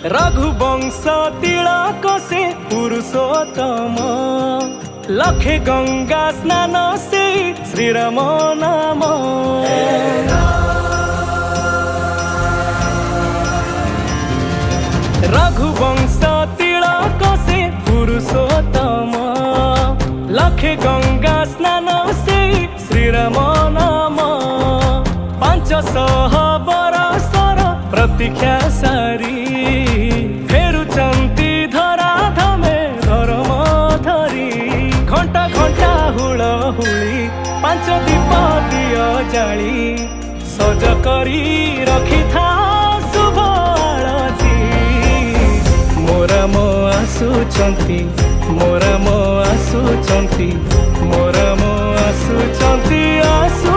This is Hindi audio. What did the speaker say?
रघुवंश तिलक से पुरुषोत्तम लखे गंगा स्नान से श्रीराम नाम। रघुवंश तिलक से पुरुषोत्तम लखे गंगा स्नान से श्रीराम नाम। 500 बरसर प्रतीक्षा सारी फेरुचंती धरा धमे धर्म धरी। घंटा घंटा हुलहुली 5 दीप दियो जाली सज करी रखी था शुभ आळती। मोरा मो आसुचंती मोरा मो आसुचंती मोरा मो आसुचंती आसु